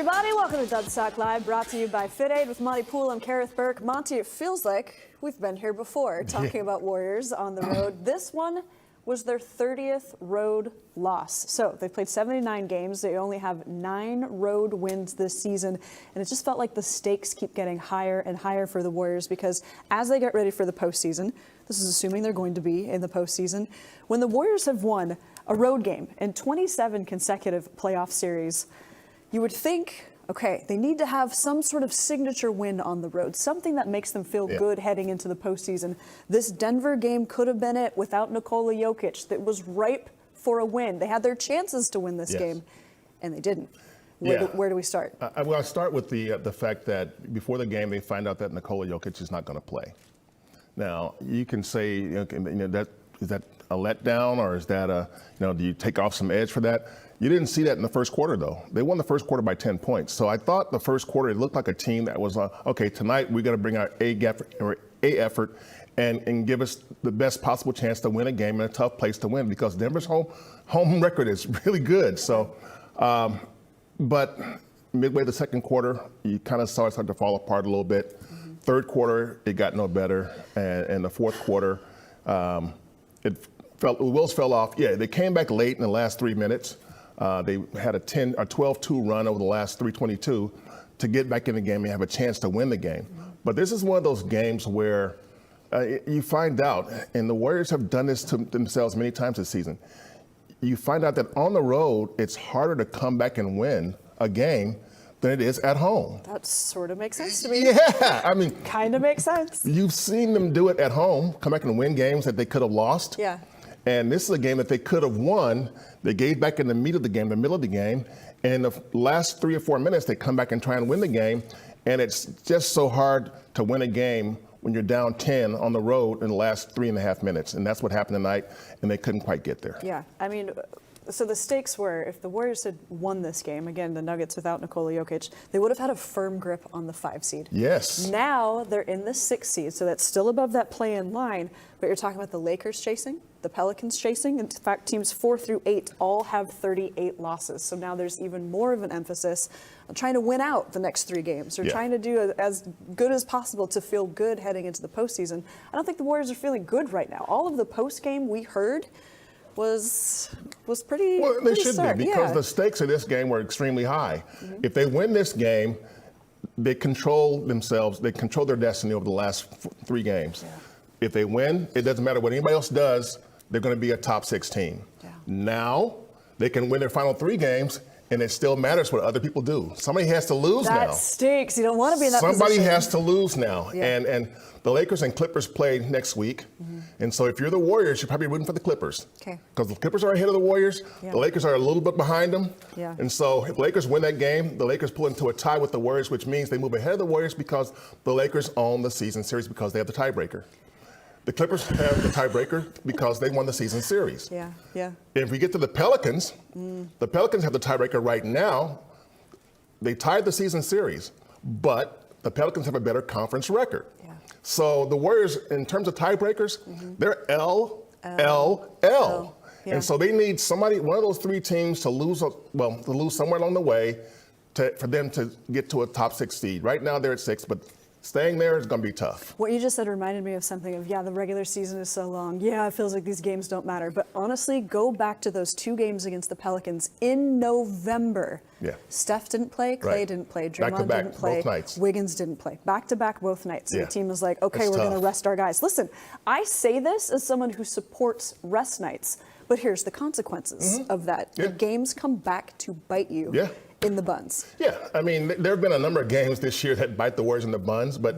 everybody. Welcome to Dubs Talk Live, brought to you by FitAid with Monte, Poole and Karith Burke. Monte, it feels like we've been here before talking about Warriors on the road. This one was their 30th road loss. So they've played 79 games. They only have 9 road wins this season. And it just felt like the stakes keep getting higher and higher for the Warriors because as they get ready for the postseason, this is assuming they're going to be in the postseason, when the Warriors have won a road game in 27 consecutive playoff series, you would think, okay, they need to have some sort of signature win on the road, something that makes them feel good heading into the postseason. This Denver game could have been it without Nikola Jokic. That was ripe for a win. They had their chances to win this game, and they didn't. Where do we start? Well, I'll start with the fact that before the game, they find out that Nikola Jokic is not going to play. Now, you can say, that is that a letdown, or is that do you take off some edge for that? You didn't see that in the first quarter, though. They won the first quarter by 10 points. So I thought the first quarter, it looked like a team that was, okay, tonight we're going to bring our A effort and give us the best possible chance to win a game in a tough place to win, because Denver's home record is really good. So, but midway the second quarter, you kind of saw it start to fall apart a little bit. Third quarter, it got no better. And the fourth quarter, the wheels fell off. Yeah, they came back late in the last 3 minutes. They had a 12-2 run over the last 3:22 to get back in the game and have a chance to win the game. But this is one of those games where you find out, and the Warriors have done this to themselves many times this season, you find out that on the road, it's harder to come back and win a game than it is at home. That sort of makes sense to me. Yeah, I mean. Kind of makes sense. You've seen them do it at home, come back and win games that they could have lost. Yeah. And this is a game that they could have won. They gave back in the meat of the game, the middle of the game. And the last 3 or 4 minutes, they come back and try and win the game. And it's just so hard to win a game when you're down 10 on the road in the last 3.5 minutes. And that's what happened tonight, and they couldn't quite get there. Yeah, I mean, so the stakes were, if the Warriors had won this game, again, the Nuggets without Nikola Jokic, they would have had a firm grip on the 5 seed. Yes. Now they're in the 6 seed, so that's still above that play-in line. But you're talking about the Lakers chasing, the Pelicans chasing. In fact, teams 4 through 8 all have 38 losses. So now there's even more of an emphasis on trying to win out the next 3 games, or trying to do as good as possible to feel good heading into the postseason. I don't think the Warriors are feeling good right now. All of the post-game we heard was pretty. Well, they should stark. be, because the stakes of this game were extremely high. If they win this game, they control themselves. They control their destiny over the last 3 games. If they win, it doesn't matter what anybody else does. They're going to be a top 6 team. Now they can win their final 3 games, and it still matters what other people do. Somebody has to lose now. That stinks. You don't want to be in that Somebody position. has to lose now. And the Lakers and Clippers play next week. And so if you're the Warriors, you're probably rooting for the Clippers. Because the Clippers are ahead of the Warriors. The Lakers are a little bit behind them. And so if the Lakers win that game, the Lakers pull into a tie with the Warriors, which means they move ahead of the Warriors because the Lakers own the season series because they have the tiebreaker. The Clippers have the tiebreaker because they won the season series. If we get to the Pelicans, the Pelicans have the tiebreaker right now. They tied the season series, but the Pelicans have a better conference record. So the Warriors, in terms of tiebreakers, they're L. And so they need somebody, one of those 3 teams to lose somewhere along the way for them to get to a top 6 seed. Right now they're at 6, but staying there is going to be tough. What you just said reminded me of something of, the regular season is so long. It feels like these games don't matter. But honestly, go back to those 2 games against the Pelicans in November. Steph didn't play, Clay didn't play, Draymond didn't play, both nights. Wiggins didn't play. Back-to-back both nights. And the team was like, okay, we're going to rest our guys. Listen, I say this as someone who supports rest nights, but here's the consequences of that. The games come back to bite you. In the buns. I mean, there have been a number of games this year that bite the Warriors in the buns, but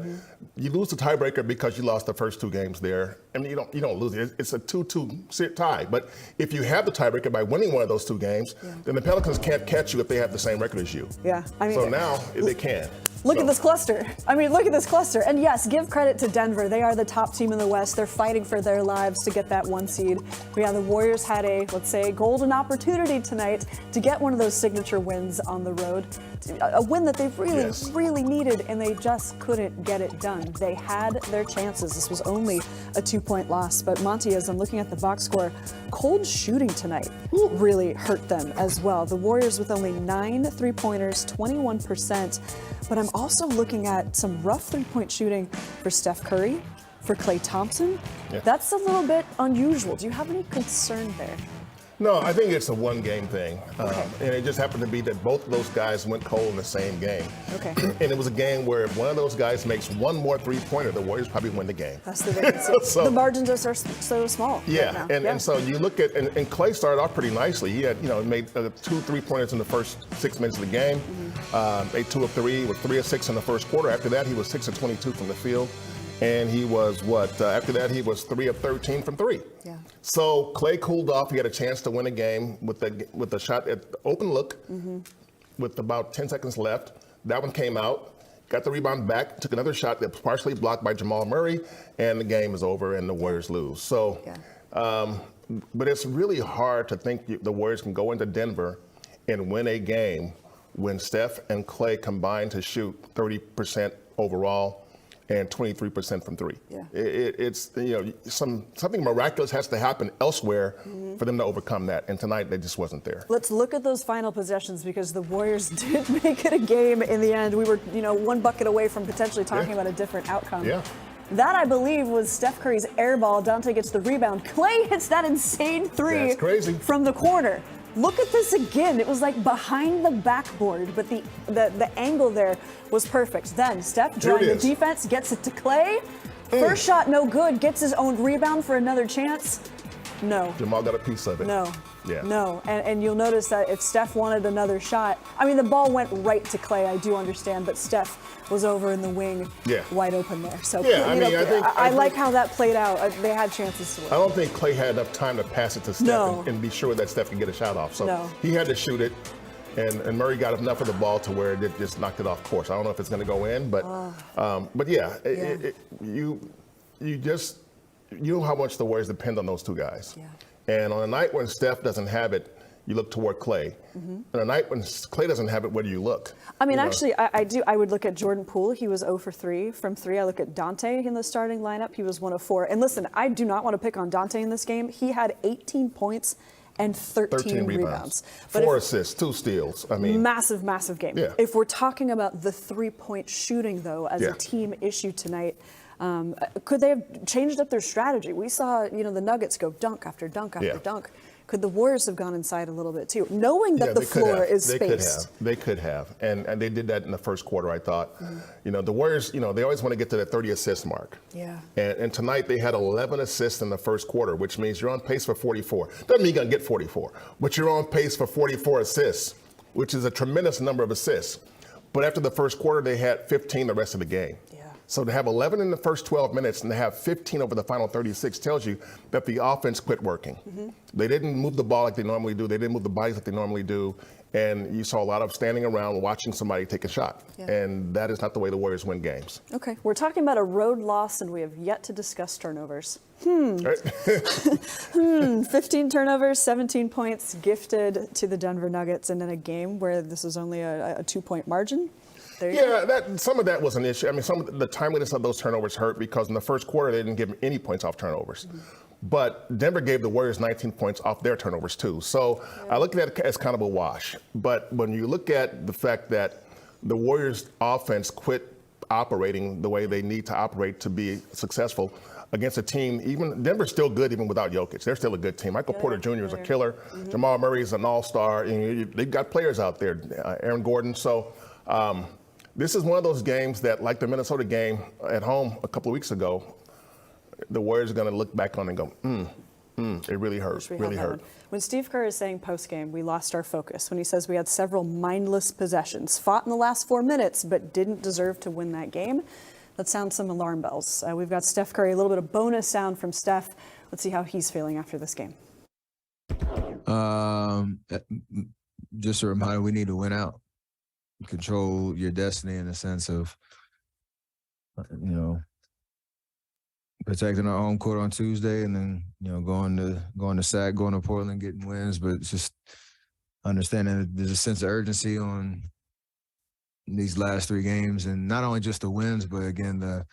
you lose the tiebreaker because you lost the first 2 games there. I mean, you don't lose it. It's a 2-2 tie. But if you have the tiebreaker by winning one of those 2 games, then the Pelicans can't catch you if they have the same record as you. I mean, so now they can. Look at this cluster. I mean, look at this cluster. And yes, give credit to Denver. They are the top team in the West. They're fighting for their lives to get that 1 seed. But yeah, the Warriors had a, let's say, golden opportunity tonight to get one of those signature wins on the road. A win that they really needed, and they just couldn't get it done. They had their chances. This was only a 2-point loss. But Monte, as I'm looking at the box score, cold shooting tonight really hurt them as well. The Warriors with only 9 3-pointers, 21%. But I'm also looking at some rough 3-point shooting for Steph Curry, for Klay Thompson. Yeah. That's a little bit unusual. Do you have any concern there? No, I think it's a one-game thing. And it just happened to be that both of those guys went cold in the same game. Okay. And it was a game where if one of those guys makes one more 3-pointer, the Warriors probably win the game. That's the vacancy. So, the margins are so small. Yeah, right now. and so you look at, and Klay started off pretty nicely. He had, made 2 3-pointers in the first 6 minutes of the game. Made 2 of 3, with 3 of 6 in the first quarter. After that, he was 6 of 22 from the field. And he was after that, he was 3 of 13 from 3. Yeah. So Klay cooled off. He had a chance to win a game with the shot at the open look with about 10 seconds left. That one came out, got the rebound back, took another shot that was partially blocked by Jamal Murray, and the game is over and the Warriors lose. So, but it's really hard to think the Warriors can go into Denver and win a game when Steph and Klay combine to shoot 30% overall and 23% from 3. Yeah. It's something miraculous has to happen elsewhere for them to overcome that. And tonight they just wasn't there. Let's look at those final possessions, because the Warriors did make it a game in the end. We were, 1 bucket away from potentially talking about a different outcome. Yeah. That, I believe, was Steph Curry's air ball. Dante gets the rebound. Klay hits that insane 3 That's crazy. From the corner. Look at this again. It was like behind the backboard, but the angle there was perfect. Then Steph, drawing the defense, gets it to Klay. First shot, no good. Gets his own rebound for another chance. No. Jamal got a piece of it. No. Yeah. No. And you'll notice that if Steph wanted another shot, I mean, the ball went right to Klay, I do understand, but Steph was over in the wing, wide open there. So I like how that played out. They had chances to win. I don't think Klay had enough time to pass it to Steph and be sure that Steph could get a shot off. So he had to shoot it, and Murray got enough of the ball to where it just knocked it off course. I don't know if it's going to go in, but you know how much the Warriors depend on those 2 guys. Yeah. And on a night when Steph doesn't have it, you look toward Klay. On a night when Klay doesn't have it, where do you look? I mean, actually, I would look at Jordan Poole. He was 0 for 3 from 3. I look at Dante in the starting lineup. He was 1 of 4. And listen, I do not want to pick on Dante in this game. He had 18 points and 13 rebounds. 4 assists, 2 steals. I mean, massive game. Yeah. If we're talking about the 3-point shooting, though, as a team issue tonight, could they have changed up their strategy? We saw, the Nuggets go dunk after dunk after dunk. Could the Warriors have gone inside a little bit too, knowing that the floor is spaced? They could have, and they did that in the first quarter. I thought, the Warriors, they always want to get to that 30 assist mark. Yeah. And tonight they had 11 assists in the first quarter, which means you're on pace for 44. Doesn't mean you're gonna get 44, but you're on pace for 44 assists, which is a tremendous number of assists. But after the first quarter, they had 15 the rest of the game. So to have 11 in the first 12 minutes and to have 15 over the final 36 tells you that the offense quit working. They didn't move the ball like they normally do. They didn't move the bodies like they normally do. And you saw a lot of standing around watching somebody take a shot. And that is not the way the Warriors win games. Okay, we're talking about a road loss, and we have yet to discuss turnovers. 15 turnovers, 17 points gifted to the Denver Nuggets, and in a game where this was only a 2-point margin. Some of that was an issue. I mean, some of the timeliness of those turnovers hurt because in the first quarter they didn't give them any points off turnovers. But Denver gave the Warriors 19 points off their turnovers too. So I look at it as kind of a wash. But when you look at the fact that the Warriors offense quit operating the way they need to operate to be successful against a team, even Denver's still good even without Jokic. They're still a good team. Michael Porter Jr. is a killer. Jamal Murray is an all-star. They've got players out there, Aaron Gordon. So this is one of those games that, like the Minnesota game at home a couple of weeks ago, the Warriors are going to look back on and go, it really hurt, really hurt. When Steve Kerr is saying post-game, we lost our focus, when he says we had several mindless possessions, fought in the last 4 minutes, but didn't deserve to win that game, that sounds some alarm bells. We've got Steph Curry, a little bit of bonus sound from Steph. Let's see how he's feeling after this game. Just a reminder, we need to win out. control your destiny in the sense of, protecting our home court on Tuesday, and then going to SAC, going to Portland, getting wins. But it's just understanding that there's a sense of urgency on these last 3 games, and not only just the wins, but again the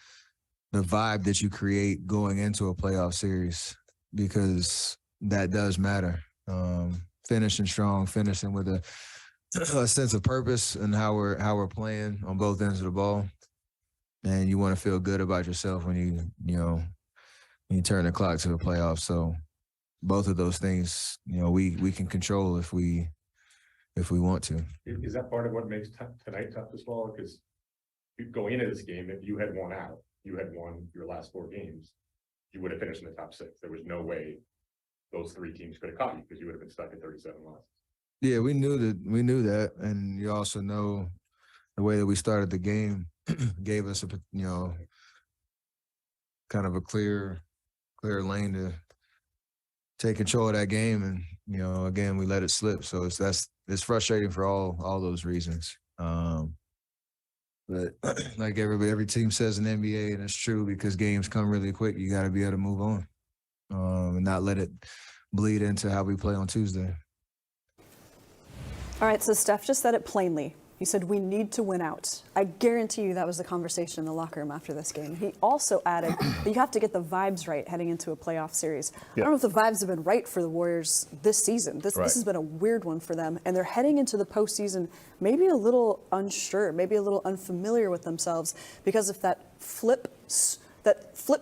vibe that you create going into a playoff series, because that does matter. Finishing strong, finishing with a sense of purpose and how we're playing on both ends of the ball. And you want to feel good about yourself when you turn the clock to the playoffs. So both of those things, we can control if we want to. Is that part of what makes tonight tough as well? Because going into this game, if you had won out, you had won your last 4 games, you would have finished in the top 6. There was no way those 3 teams could have caught you, because you would have been stuck at 37 losses. Yeah, we knew that, and you also know the way that we started the game gave us a kind of a clear lane to take control of that game, and again we let it slip. So it's frustrating for all those reasons. But like every team says in the NBA, and it's true, because games come really quick. You got to be able to move on and not let it bleed into how we play on Tuesday. All right, so Steph just said it plainly. He said, we need to win out. I guarantee you that was the conversation in the locker room after this game. He also added that you have to get the vibes right heading into a playoff series. Yeah. I don't know if the vibes have been right for the Warriors this season. This has been a weird one for them. And they're heading into the postseason maybe a little unsure, maybe a little unfamiliar with themselves, because if that flip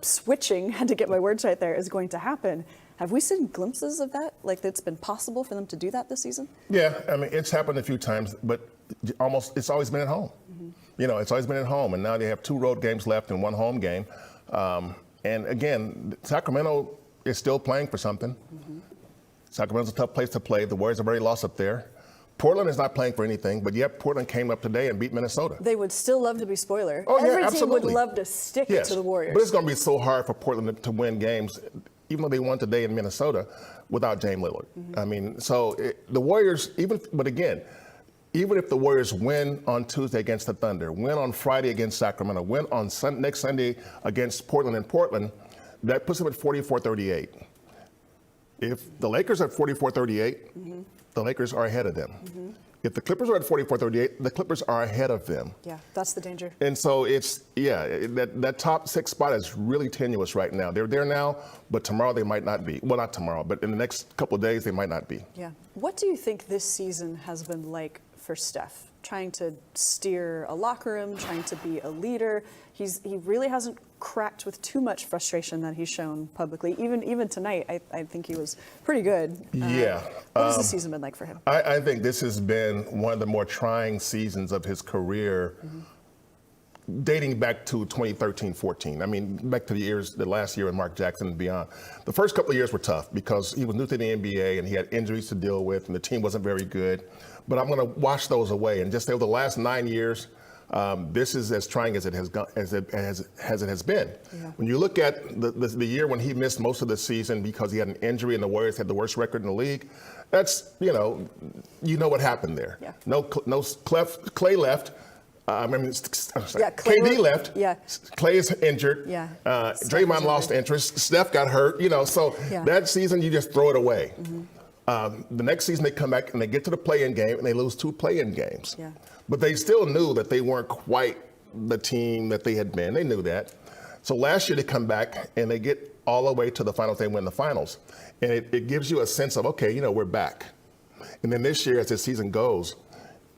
switching, had to get my words right there, is going to happen. Have we seen glimpses of that? Like, it's been possible for them to do that this season? Yeah, I mean, it's happened a few times, but it's always been at home. Mm-hmm. It's always been at home, and now they have 2 road games left and 1 home game. And again, Sacramento is still playing for something. Mm-hmm. Sacramento's a tough place to play. The Warriors have already lost up there. Portland is not playing for anything, but yet Portland came up today and beat Minnesota. They would still love to be spoiler. Oh, yeah, Every absolutely. team would love to stick it to the Warriors. But it's going to be so hard for Portland to win games, even though they won today in Minnesota, without James Lillard. Mm-hmm. I mean, so the Warriors, even if the Warriors win on Tuesday against the Thunder, win on Friday against Sacramento, win on next Sunday against Portland in Portland, that puts them at 44-38. If the Lakers are at 44-38, the Lakers are ahead of them. Mm-hmm. If the Clippers are at 44-38, the Clippers are ahead of them. Yeah, that's the danger. And so that top 6 spot is really tenuous right now. They're there now, but tomorrow they might not be. Well, not tomorrow, but in the next couple of days they might not be. Yeah. What do you think this season has been like for Steph? Trying to steer a locker room, trying to be a leader. He really hasn't cracked with too much frustration that he's shown publicly. Even tonight, I think he was pretty good. Yeah. What has the season been like for him? I think this has been one of the more trying seasons of his career, dating back to 2013-14. I mean, back to the last year with Mark Jackson and beyond. The first couple of years were tough because he was new to the NBA and he had injuries to deal with and the team wasn't very good. But I'm going to wash those away and just say over the last 9 years, this is as trying as it has been. Yeah. When you look at the year when he missed most of the season because he had an injury and the Warriors had the worst record in the league, that's you know what happened there. Yeah. Clay left. KD left. Yeah. Clay is injured. Yeah. Draymond lost interest. Steph got hurt. That season you just throw it away. Mm-hmm. The next season they come back and they get to the play-in game and they lose 2 play-in games. Yeah. But they still knew that they weren't quite the team that they had been. They knew that. So last year they come back and they get all the way to the finals. They win the finals. And it gives you a sense of, okay, we're back. And then this year as the season goes,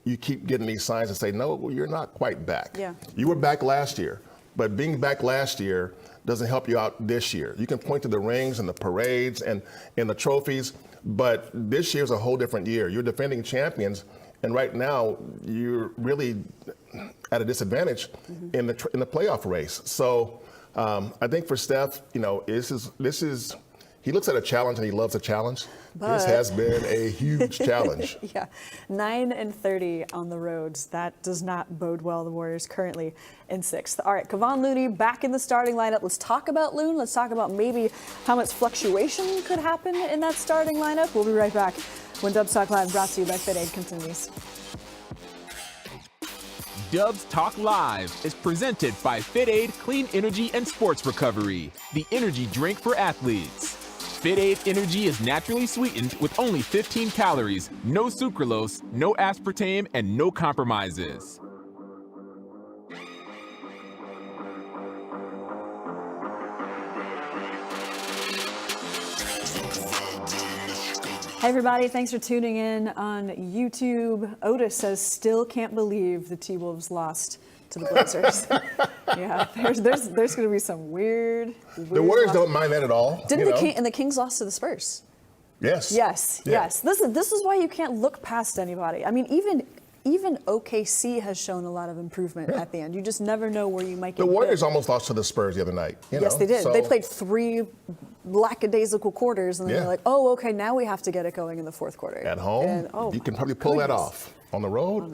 you keep getting these signs and say, no, you're not quite back. Yeah. You were back last year. But being back last year doesn't help you out this year. You can point to the rings and the parades and the trophies, but this year's a whole different year. You're defending champions, and right now you're really at a disadvantage in the playoff race. So I think for Steph, this is he looks at a challenge and he loves a challenge. But this has been a huge challenge. Yeah, 9-30 on the roads. That does not bode well. The Warriors currently in 6th. All right, Kevon Looney back in the starting lineup. Let's talk about Loon. Let's talk about maybe how much fluctuation could happen in that starting lineup. We'll be right back when Dubs Talk Live, brought to you by Fit Aid, continues. Dubs Talk Live is presented by Fit Aid Clean Energy and Sports Recovery, the energy drink for athletes. Fit Aid Energy is naturally sweetened with only 15 calories, no sucralose, no aspartame, and no compromises. Hey everybody, thanks for tuning in on YouTube. Otis says, still can't believe the T-Wolves lost to the Blazers. Yeah, there's going to be some weird The Warriors don't mind that at all. Didn't the Kings lost to the Spurs? Yes. Yes, Yeah. yes. This is why you can't look past anybody. I mean, even OKC has shown a lot of improvement at the end. You just never know where you might get The Warriors hit. almost lost to the Spurs the other night. Yes, they did. They played 3 lackadaisical quarters, and then they're like, oh, okay, now we have to get it going in the fourth quarter. At home, And, you can probably pull that off. On the road,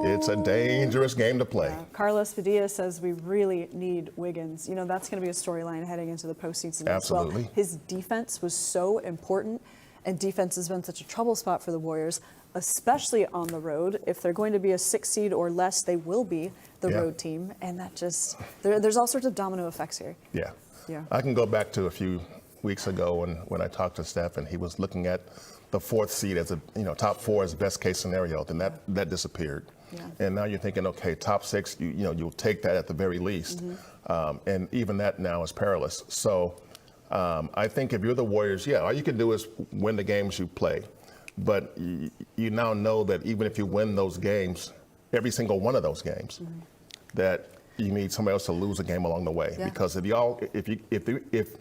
it's a dangerous game to play. Carlos Padilla says we really need Wiggins. You know, that's going to be a storyline heading into the postseason Absolutely. as well. His defense was so important, and defense has been such a trouble spot for the Warriors, especially on the road. If they're going to be a 6 seed or less, they will be the road team, and that just there's all sorts of domino effects here. Yeah. Yeah. I can go back to a few weeks ago when I talked to Steph, and he was looking at the 4th seed as top 4 as best case scenario. Then that disappeared. Yeah. And now you're thinking, okay, top 6, you'll take that at the very least. And even that now is perilous. So I think if you're the Warriors, all you can do is win the games you play. But you now know that even if you win those games, every single one of those games, that you need somebody else to lose a game along the way. Yeah. Because if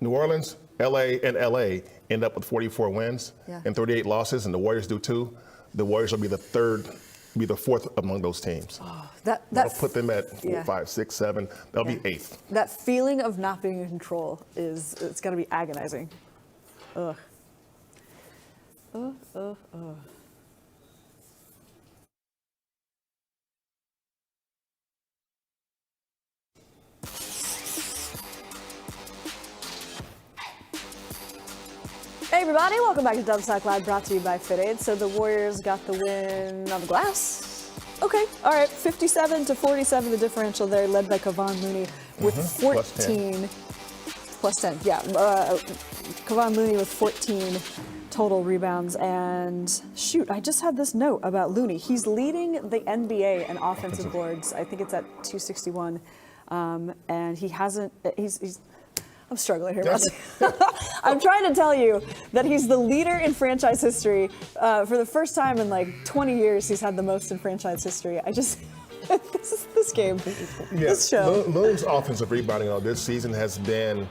New Orleans, LA end up with 44 wins and 38 losses, and the Warriors do too, the Warriors will be the 4th among those teams. That'll put them at 4, 5, 6, 7. They'll be 8th. That feeling of not being in control it's going to be agonizing. Ugh. Hey everybody, welcome back to Dubs Talk Live, brought to you by Fit Aid. So the Warriors got the win on the glass. Okay, all right, 57-47, the differential there, led by Kevon Looney with 14. Plus 10, yeah. Kevon Looney with 14 total rebounds. And shoot, I just had this note about Looney. He's leading the NBA in offensive boards. I think it's at 261. And I'm struggling here, Monte. I'm trying to tell you that he's the leader in franchise history. For the first time in like 20 years, he's had the most in franchise history. This game, this show. Looney's offensive rebounding on this season has been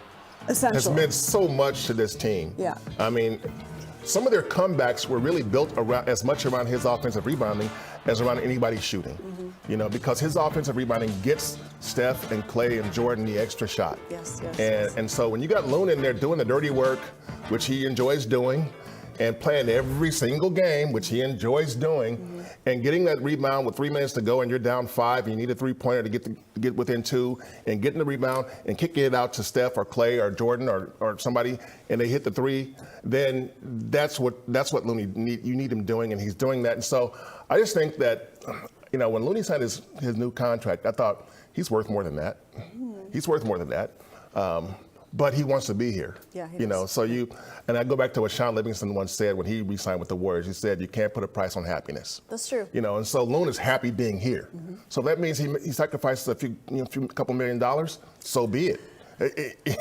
essential. Has meant so much to this team. Yeah. I mean, some of their comebacks were really built around as much around his offensive rebounding as around anybody shooting. Because his offensive rebounding gets Steph and Clay and Jordan the extra shot. Yes. And so when you got Looney in there doing the dirty work, which he enjoys doing, and playing every single game, which he enjoys doing, and getting that rebound with 3 minutes to go and you're down 5 and you need a 3-pointer to get within 2, and getting the rebound and kicking it out to Steph or Clay or Jordan or somebody, and they hit the 3, then that's what Looney you need him doing, and he's doing that. And so I just think that when Looney signed his new contract, I thought he's worth more than that. He's worth more than that. But he wants to be here. Yeah, he does. So and I go back to what Sean Livingston once said when he re-signed with the Warriors. He said, you can't put a price on happiness. That's true. And so Loon is happy being here. So that means he sacrifices a couple $1 million. So be it.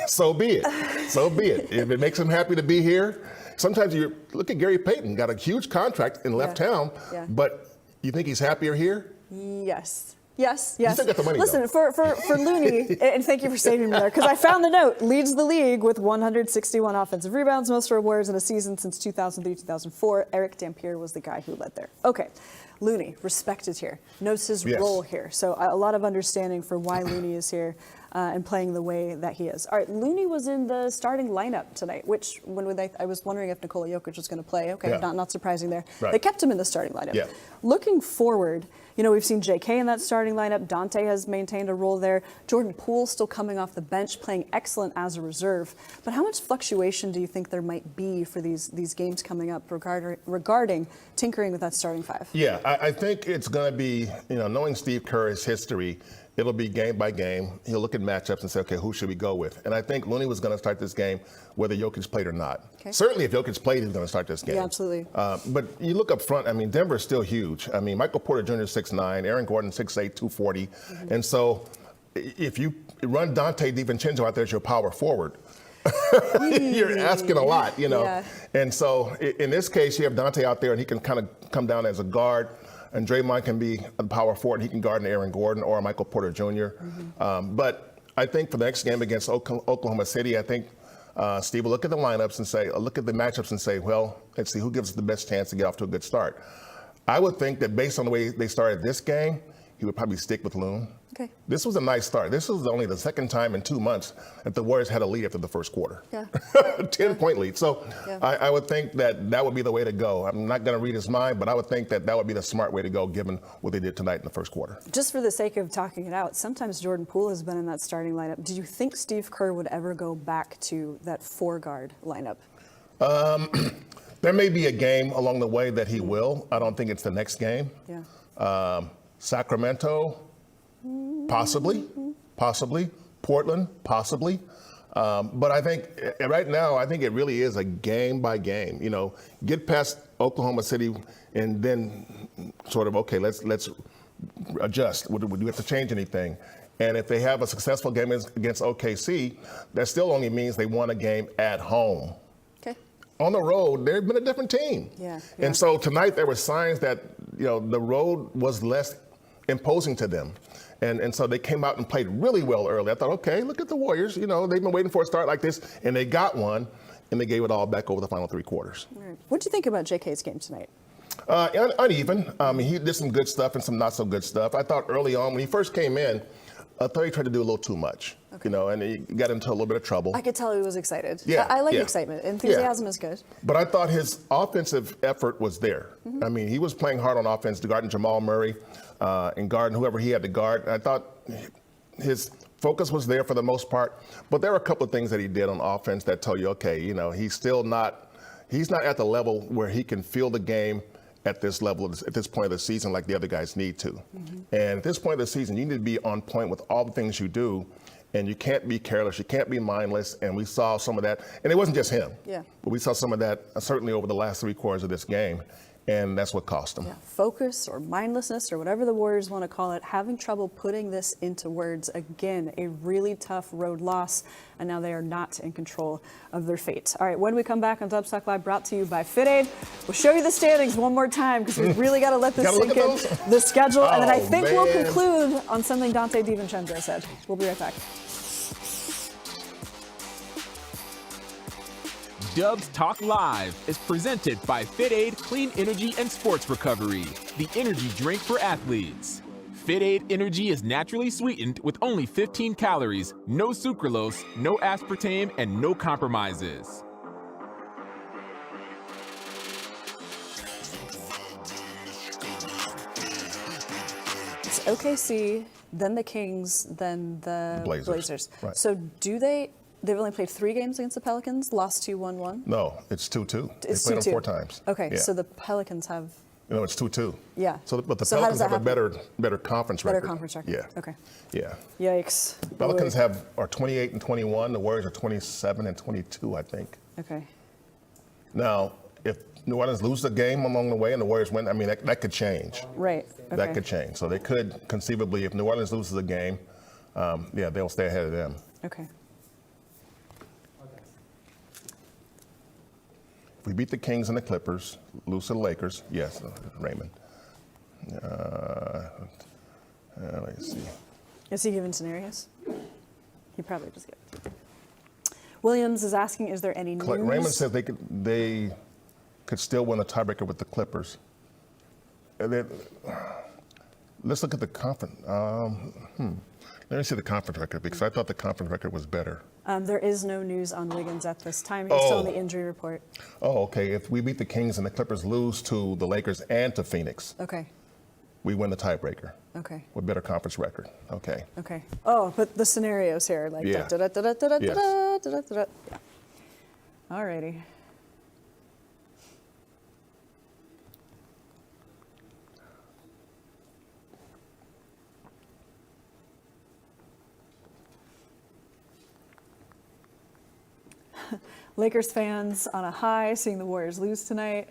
So be it. So be it. If it makes him happy to be here, sometimes you look at Gary Payton, got a huge contract and left town, but you think he's happier here? Yes. Yes. You still got the money, Listen, though. for Looney, and thank you for saving me there, because I found the note, leads the league with 161 offensive rebounds, most for Warriors in a season since 2003-2004. Eric Dampier was the guy who led there. Okay, Looney, respected here, knows his role here. So a lot of understanding for why Looney is here and playing the way that he is. All right, Looney was in the starting lineup tonight, which I was wondering if Nikola Jokic was going to play. Okay, not surprising there. Right. They kept him in the starting lineup. Yeah. Looking forward, You know, we've seen J.K. in that starting lineup. Dante has maintained a role there. Jordan Poole still coming off the bench, playing excellent as a reserve. But how much fluctuation do you think there might be for these games coming up regarding tinkering with that starting five? Yeah, I think it's going to be, knowing Steve Kerr's history, it'll be game by game. He'll look at matchups and say, okay, who should we go with? And I think Looney was going to start this game whether Jokic played or not. Okay. Certainly if Jokic played, he's going to start this game. Yeah, absolutely. But you look up front, Denver is still huge. Michael Porter Jr. is 6'9", Aaron Gordon 6'8", 240. Mm-hmm. And so if you run Dante DiVincenzo out there as your power forward, you're asking a lot, Yeah. And so in this case, you have Dante out there and he can kind of come down as a guard. And Draymond can be a power forward. He can guard an Aaron Gordon or Michael Porter Jr. Mm-hmm. But I think for the next game against Oklahoma City, I think Steve will look at the lineups and say, look at the matchups and say, well, let's see who gives us the best chance to get off to a good start. I would think that based on the way they started this game, he would probably stick with Loon. Okay. This was a nice start. This was only the second time in 2 months that the Warriors had a lead after the first quarter. Yeah. 10-point lead. So yeah. I would think that would be the way to go. I'm not going to read his mind, but I would think that would be the smart way to go given what they did tonight in the first quarter. Just for the sake of talking it out, sometimes Jordan Poole has been in that starting lineup. Do you think Steve Kerr would ever go back to that 4-guard lineup? There may be a game along the way that he will. I don't think it's the next game. Yeah. Sacramento, possibly. Portland, possibly. But I think right now, I think it really is a game by game. Get past Oklahoma City and then sort of, okay, let's adjust. Do we have to change anything? And if they have a successful game against OKC, that still only means they won a game at home. Okay. On the road, they've been a different team. Yeah. And so tonight there were signs that, the road was less imposing to them. And so they came out and played really well early. I thought, okay, look at the Warriors. They've been waiting for a start like this, and they got one, and they gave it all back over the final 3 quarters. Right. What do you think about J.K.'s game tonight? Uneven. He did some good stuff and some not so good stuff. I thought early on when he first came in, I thought he tried to do a little too much. Okay. And he got into a little bit of trouble. I could tell he was excited. Yeah, I like excitement. Enthusiasm is good. But I thought his offensive effort was there. Mm-hmm. He was playing hard on offense, guarding Jamal Murray and guarding whoever he had to guard. I thought his focus was there for the most part. But there were a couple of things that he did on offense that told you, okay, he's not at the level where he can feel the game at this level, at this point of the season, like the other guys need to. Mm-hmm. And at this point of the season, you need to be on point with all the things you do, and you can't be careless, you can't be mindless, and we saw some of that. And it wasn't just him, but we saw some of that certainly over the last 3 quarters of this game, and that's what cost them. Yeah. Focus or mindlessness or whatever the Warriors want to call it, having trouble putting this into words. Again, a really tough road loss, and now they are not in control of their fate. All right, when we come back on Dubs Talk Live, brought to you by FitAid, we'll show you the standings one more time because we've really got to let this sink in. The schedule, and then I think we'll conclude on something Dante DiVincenzo said. We'll be right back. Dubs Talk Live is presented by FitAid Clean Energy and Sports Recovery, the energy drink for athletes. FitAid Energy is naturally sweetened with only 15 calories, no sucralose, no aspartame, and no compromises. It's OKC, then the Kings, then the Blazers. Right. So they've only played 3 games against the Pelicans, lost 2, won 1? No, it's 2-2. It's they played 2-2. them 4 times. Okay, yeah. So the Pelicans have... it's 2-2. Yeah. But the Pelicans have a better conference record. Better conference record. Yeah. Okay. Yeah. Yikes. Pelicans are 28-21. The Warriors are 27-22, I think. Okay. Now, if New Orleans loses a game along the way and the Warriors win, that could change. Right. Okay. That could change. So they could conceivably, if New Orleans loses a game, they'll stay ahead of them. Okay. If we beat the Kings and the Clippers, lose to the Lakers, yes, Raymond. Let's see. Is he giving scenarios? He probably just gave. Williams is asking, is there any news? Raymond says they could still win a tiebreaker with the Clippers. Let's look at the conference. Let me see the conference record because I thought the conference record was better. There is no news on Wiggins at this time. He's still on the injury report. Oh, okay. If we beat the Kings and the Clippers lose to the Lakers and to Phoenix. Okay. we win the tiebreaker. Okay. With better conference record. Okay. Okay. Oh, but the scenarios here, like Yeah. da-da-da-da-da-da-da-da, Yes. da-da-da-da. Yeah. All righty. Lakers fans on a high, seeing the Warriors lose tonight.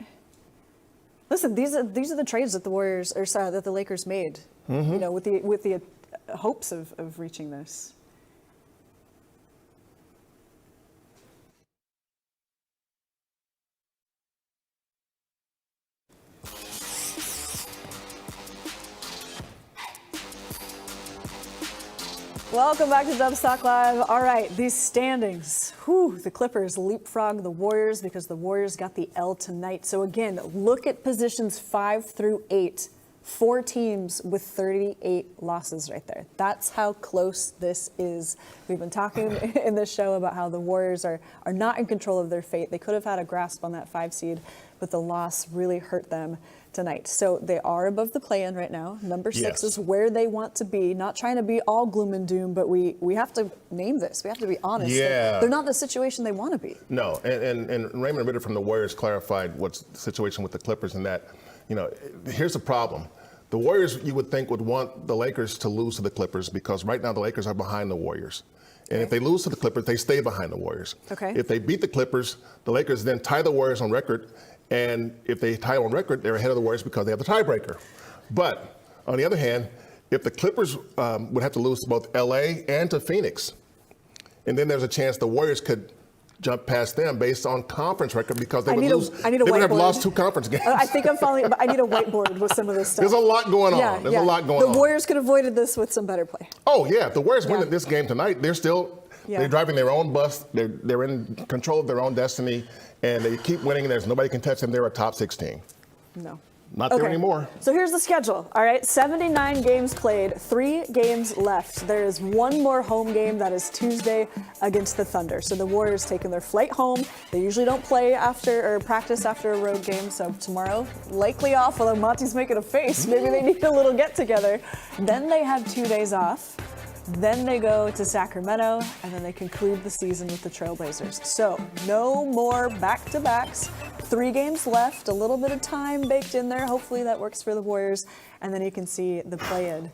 Listen, these are the trades that the Warriors, or sorry, that the Lakers made. You know, with the hopes of reaching this. Welcome back to Dubs Talk Live. All right, these standings. Whew, the Clippers leapfrog the Warriors because the Warriors got the L tonight. So again, look at positions 5 through 8. 4 teams with 38 losses right there. That's how close this is. We've been talking in this show about how the Warriors are not in control of their fate. They could have had a grasp on that 5 seed, but the loss really hurt them tonight. So they are above the play-in right now. Number 6 Yes. is where they want to be. Not trying to be all gloom and doom, but we have to name this. We have to be honest. Yeah. They're not the situation they want to be. No, and Raymond Ritter from the Warriors clarified what's the situation with the Clippers and that, you know, here's the problem. The Warriors, you would think, would want the Lakers to lose to the Clippers because right now the Lakers are behind the Warriors. And if they lose to the Clippers, they stay behind the Warriors. Okay. If they beat the Clippers, the Lakers then tie the Warriors on record. And if they tie on record, they're ahead of the Warriors because they have the tiebreaker. But on the other hand, if the Clippers would have to lose to both LA and to Phoenix, and then there's a chance the Warriors could jump past them based on conference record because they would lose. I need a they would have whiteboard. lost 2 conference games. I think I'm following, but I need a whiteboard with some of this stuff. There's a lot going on. Yeah, There's yeah. a lot going on. The Warriors could have avoided this with some better play. Oh yeah, if the Warriors Yeah. win this game tonight, they're still they're driving their own bus. They're in control of their own destiny, and they keep winning. There's nobody can touch them. They're a top 16. No. Not there anymore. So here's the schedule. All right, 79 games played, 3 games left. There is one more home game that is Tuesday against the Thunder. So the Warriors taking their flight home. They usually don't play after or practice after a road game. So tomorrow, likely off, although Monte's making a face. Maybe they need a little get together. Then they have 2 days off. Then they go to Sacramento, and then they conclude the season with the Trailblazers. So no more back-to-backs. 3 games left, a little bit of time baked in there. Hopefully that works for the Warriors, and then you can see the play-in.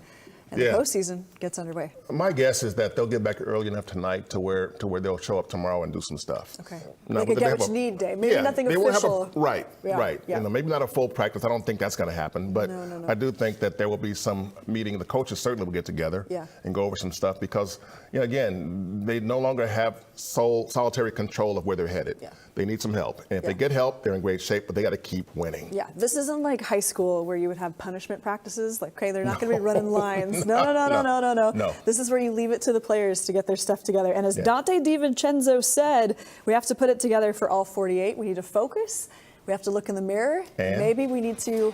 And the postseason gets underway. My guess is that they'll get back early enough tonight to where they'll show up tomorrow and do some stuff. Okay. No, Like a but they get have what you need day. Maybe nothing they won't official. have right. Yeah. You know, maybe not a full practice. I don't think that's going to happen. But No. I do think that there will be some meeting. The coaches certainly will get together and go over some stuff because, you know, again, they no longer have solitary control of where they're headed. Yeah. They need some help. And if they get help, they're in great shape, but they got to keep winning. Yeah, this isn't like high school where you would have punishment practices. Like, okay, they're not going to be running lines. No. This is where you leave it to the players to get their stuff together. And as Dante DiVincenzo said, we have to put it together for all 48. We need to focus. We have to look in the mirror. And maybe we need to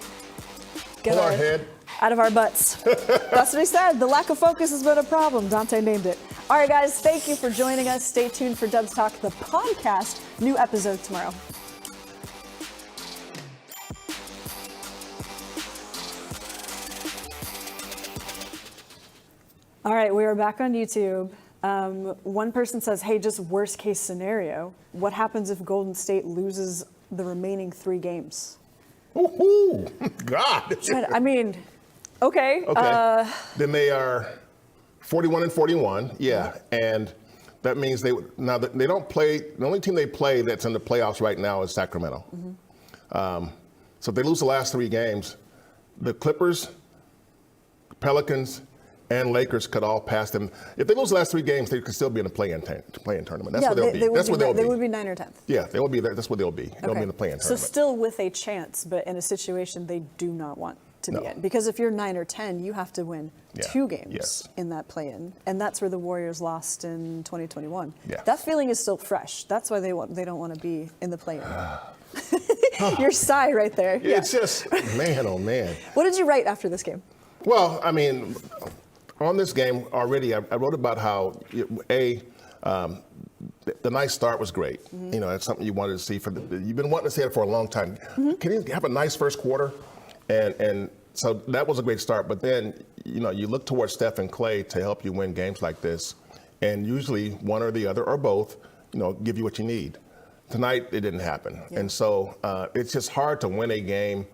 get pull our head out of our butts. That's what he said. The lack of focus has been a problem. Dante named it. All right, guys, thank you for joining us. Stay tuned for Dubs Talk, the podcast. New episode tomorrow. All right, we are back on YouTube. One person says, hey, just worst case scenario. What happens if Golden State loses the remaining 3 games? Ooh, God. I mean, okay. Then they are 41-41. Yeah. And that means they don't play. The only team they play that's in the playoffs right now is Sacramento. So if they lose the last 3 games, the Clippers, Pelicans, and Lakers could all pass them. If they lose the last 3 games, they could still be in the play-in tournament. That's where they'll be. That's where they'll be. They would be 9th or 10th. Yeah, they will be there. That's where they'll be. They'll be in the play-in So tournament. still with a chance, but in a situation they do not want to be in. Because if you're 9 or 10, you have to win 2 games in that play-in. And that's where the Warriors lost in 2021. Yeah. That feeling is still fresh. That's why they don't want to be in the play-in. Your sigh right there. It's just, man, oh man. What did you write after this game? Well, I mean, on this game already, I wrote about how, the nice start was great. You know, it's something you wanted to see. You've been wanting to see it for a long time. Can you have a nice first quarter and so that was a great start. But then, you look towards Steph and Klay to help you win games like this. And usually one or the other or both, give you what you need. Tonight, it didn't happen. Yeah. And so it's just hard to win a game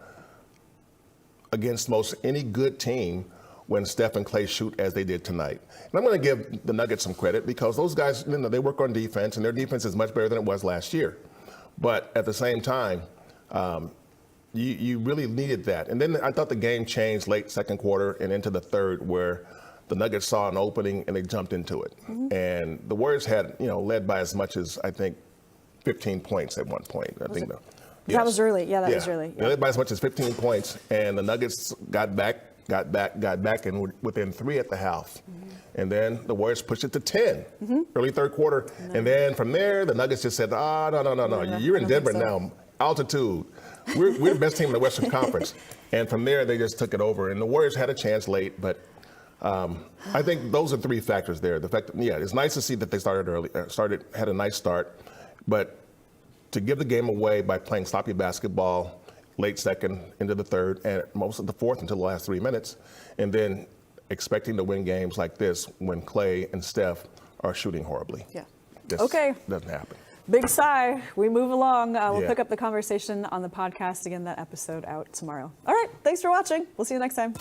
against most any good team when Steph and Klay shoot as they did tonight. And I'm going to give the Nuggets some credit because those guys, they work on defense, and their defense is much better than it was last year. But at the same time, you really needed that. And then I thought the game changed late second quarter and into the third where the Nuggets saw an opening and they jumped into it. Mm-hmm. And the Warriors had, led by as much as, I think, 15 points at one point. I think that was early. Yeah, that was early. Yeah. They led by as much as 15 points, and the Nuggets got back, and were within 3 at the half. Mm-hmm. And then the Warriors pushed it to 10, early third quarter. And then from there, the Nuggets just said, no, you're in Denver now. Altitude. We're the best team in the Western Conference. And from there, they just took it over. And the Warriors had a chance late, but I think those are 3 factors there. The fact that, it's nice to see that they started early, had a nice start, but to give the game away by playing sloppy basketball late second into the third and most of the fourth until the last 3 minutes, and then expecting to win games like this when Klay and Steph are shooting horribly. Yeah. This okay. Doesn't happen. Big sigh. We move along. We'll pick up the conversation on the podcast again, that episode out tomorrow. All right. Thanks for watching. We'll see you next time.